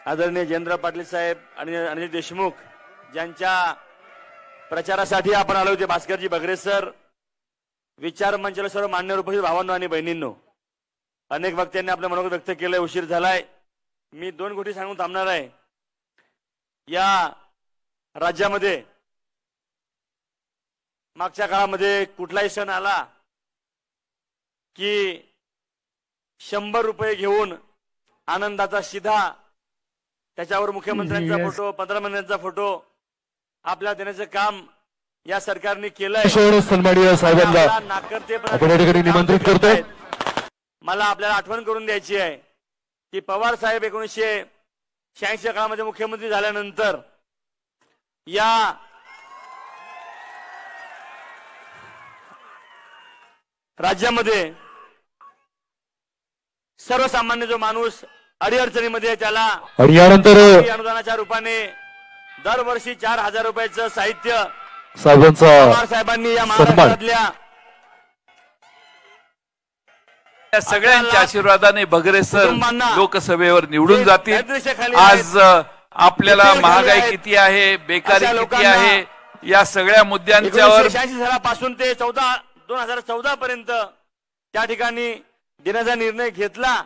आदरणीय जयेंद्र पाटील साहेब आणि अनिल देशमुख ज्यांच्या प्रचारासाठी आपण आलो होते, भास्करजी बगरे सर, विचार मंचाला सर्व मान्यवर उपस्थित भावांनो आणि बहिणींनो, अनेक वक्त्यांनी आपलं मनोगत व्यक्त केलंय, उशीर झालाय. मी 2 गोष्टी सांगून थांबणार आहे. या राज्यामध्ये मागच्या काळामध्ये कुठलाही सण आला की 100 रुपये घेऊन आनंदाचा शिधा, त्याच्यावर मुख्यमंत्र्यांचा फोटो, पंतप्रधानांचा फोटो आपल्याला देण्याचं काम या सरकारने केलंय. सन्माननीय साहेबांना निमंत्रित करतो. मला आपल्याला आठवण करून द्यायची आहे की पवार साहेब 1986 काळामध्ये मुख्यमंत्री झाल्यानंतर या राज्यामध्ये सर्वसामान्य जो माणूस अडीअडचणीमध्ये त्याला अनुदानाच्या रूपाने दरवर्षी 4000 रुपयाचं साहित्य पवार साहेबांनी या महाराष्ट्रातल्या सगळ्यांच्या आशीर्वादाने बगरे सर लोकसभेवर निवडून जातील. आज आपल्याला महागाई किती आहे, बेकारी किती आहे, या सगळ्या मुद्द्यांच्यावर 1986 सालापासून ते 2014 पर्यंत त्या ठिकाणी देण्याचा निर्णय घेतला.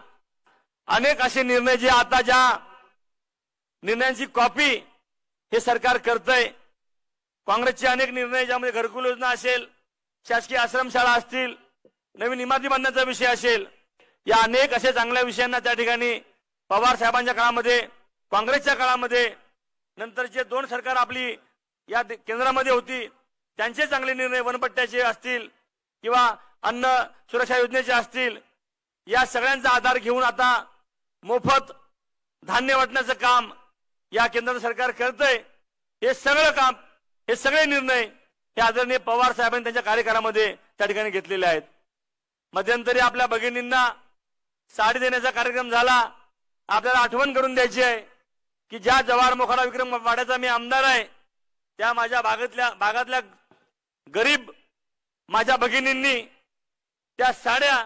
अनेक असे निर्णय जे आता ज्या निर्णयांची कॉपी हे सरकार करतंय, काँग्रेसचे अनेक निर्णय ज्यामध्ये घरकुल योजना असेल, शासकीय आश्रमशाळा असतील, नवीन इमारती बांधण्याचा विषय असेल, या अनेक असे चांगल्या विषयांना त्या ठिकाणी पवार साहेबांच्या काळामध्ये, काँग्रेसच्या काळामध्ये, नंतरचे 2 सरकार आपली या केंद्रामध्ये होती त्यांचे चांगले निर्णय, वनपट्ट्याचे असतील किंवा अन्न सुरक्षा योजनेचे असतील, या सगळ्यांचा आधार घेऊन आता मोफत धान्य वाटण्याचं काम या केंद्र सरकार करतंय. हे सगळं काम, हे सगळे निर्णय हे आदरणीय पवार साहेबांनी त्यांच्या कार्यकाळामध्ये त्या ठिकाणी घेतलेले आहेत. मध्यंतरी आपल्या भगिनींना साडी देण्याचा कार्यक्रम झाला. आपल्याला आठवण करून द्यायची आहे की ज्या जवाहर मोखाडा विक्रम वाड्याचा मी आमदार आहे, त्या माझ्या भागातल्या गरीब माझ्या भगिनींनी त्या साड्या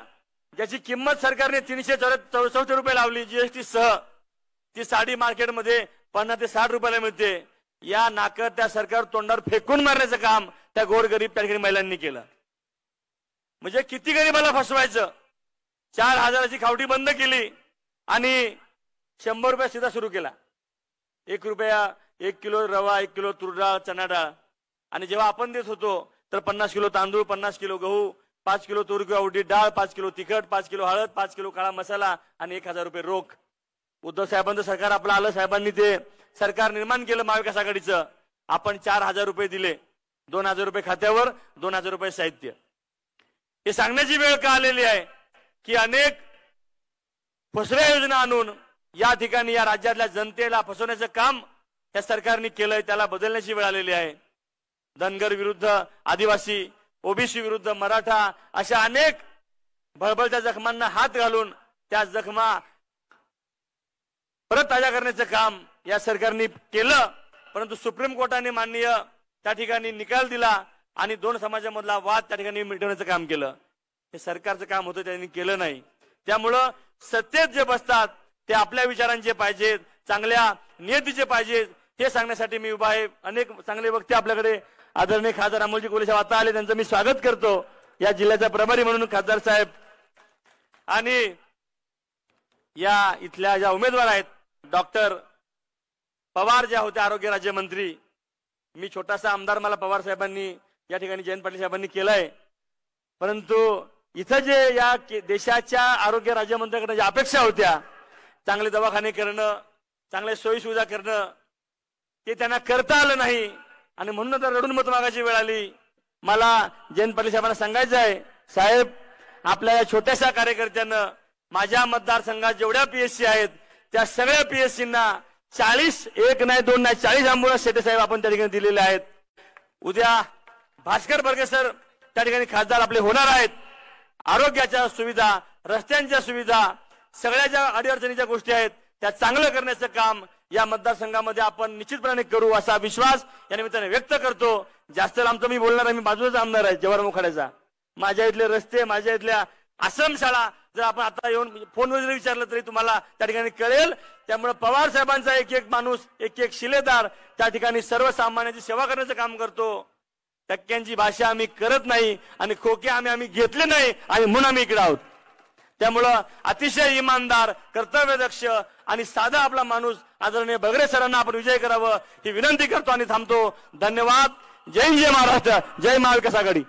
ज्याची किंमत सरकारने 364 रुपये लावली जीएसटी सह, ती साडी मार्केटमध्ये 50 ते 60 रुपयाला मिळते. या नाकर त्या सरकार तोंडावर फेकून मारण्याचं काम त्या गोरगरीब त्या ठिकाणी महिलांनी केलं. म्हणजे किती गरीबाला फसवायचं. 4000ची खावटी बंद केली आणि 100 रुपये सीधा सुरू केला. 1 रुपया 1 किलो रवा, 1 किलो तूर डाळ, चणा डाळ. आणि जेव्हा आपण देत होतो तर 50 किलो तांदूळ, 50 किलो गहू, 5 किलो तूर किंवा उडीद डाळ, 5 किलो तिखट, 5 किलो हळद, 5 किलो काळा मसाला आणि 1000 रुपये रोख. उद्धव साहेबांचं सरकार आपलं आलं, साहेबांनी ते सरकार निर्माण केलं महाविकास आघाडीचं. आपण 4000 रुपये दिले, 2000 रुपये खात्यावर, 2000 रुपये साहित्य. हे सांगण्याची वेळ का आलेली आहे की अनेक फसव्या योजना आणून या ठिकाणी या राज्यातल्या जनतेला फसवण्याचं काम या सरकारने केलंय. त्याला बदलण्याची वेळ आलेली आहे. धनगर विरुद्ध आदिवासी, ओबीसी विरुद्ध मराठा, अशा अनेक भळभळत्या जखमांना हात घालून त्या जखमा परत ताज्या करण्याचं काम या सरकारने केलं. परंतु सुप्रीम कोर्टाने माननीय त्या ठिकाणी निकाल दिला आणि 2 समाजामधला वाद त्या ठिकाणी मिटवण्याचं काम केलं. हे सरकारचं काम होतं, त्यांनी केलं नाही. त्यामुळं सत्तेत जे बसतात ते आपल्या विचारांचे पाहिजेत, चांगल्या नियतीचे पाहिजेत, हे सांगण्यासाठी मी उभा आहे. अनेक चांगले वक्ते आपल्याकडे आदरणीय खासदार अमोलजी कोल्हे साहेब आता आले, त्यांचं मी स्वागत करतो या जिल्ह्याचा प्रभारी म्हणून खासदार साहेब. आणि या इथल्या ज्या उमेदवार आहेत, डॉक्टर पवार ज्या होत्या आरोग्य राज्यमंत्री, मी छोटासा आमदार मला पवार साहेबांनी या ठिकाणी जयंत पाटील साहेबांनी केलाय. परंतु इथं जे या देशाच्या आरोग्य राज्यमंत्र्यांकडे ज्या अपेक्षा होत्या, चांगले दवाखाने करणं, चांगल्या सोयी सुविधा करणं, ते त्यांना करता आलं नाही. आणि म्हणून तर रडून मत मागायची वेळ आली. मला जयंत पाटील साहेबांना सांगायचं आहे, साहेब आपल्या या छोट्याशा कार्यकर्त्यानं माझ्या मतदारसंघात जेवढ्या पीएससी आहेत त्या सगळ्या पीएससींना 40, 1 नाही 2 नाही 40 अँब्युलन्स शेटे साहेब आपण त्या ठिकाणी दिलेले आहेत. उद्या भास्कर बर्गे सर त्या ठिकाणी खासदार आपले होणार आहेत. आरोग्याच्या सुविधा, रस्त्यांच्या सुविधा, सगळ्या ज्या अडीअडचणीच्या गोष्टी आहेत त्या चांगलं करण्याचं काम या मतदारसंघामध्ये आपण निश्चितपणे करू असा विश्वास या निमित्ताने व्यक्त करतो. जास्त लांबचं मी बोलणार आहे, मी बाजूलाच आमदार आहे जवाहर मोखाड्याचा. माझ्या इथले रस्ते, माझ्या इथल्या आश्रमशाळा जर आपण आता येऊन फोनवर जरी विचारलं तरी तुम्हाला त्या ठिकाणी कळेल. त्यामुळे पवार साहेबांचा एक एक माणूस, एक एक शिलेदार त्या ठिकाणी सर्वसामान्यांची सेवा करण्याचं काम करतो. टक्क्यांची भाषा आम्ही करत नाही आणि खोके आम्ही घेतले नाही आणि म्हणून आम्ही इकडे आहोत. त्यामुळं अतिशय इमानदार, कर्तव्यदक्ष आणि साधा आपला माणूस आदरणीय बगरे सरांना आपण विजय करावं ही विनंती करतो आणि थांबतो. धन्यवाद. जय हिंद, जय महाराष्ट्र, जय महाविकास आघाडी.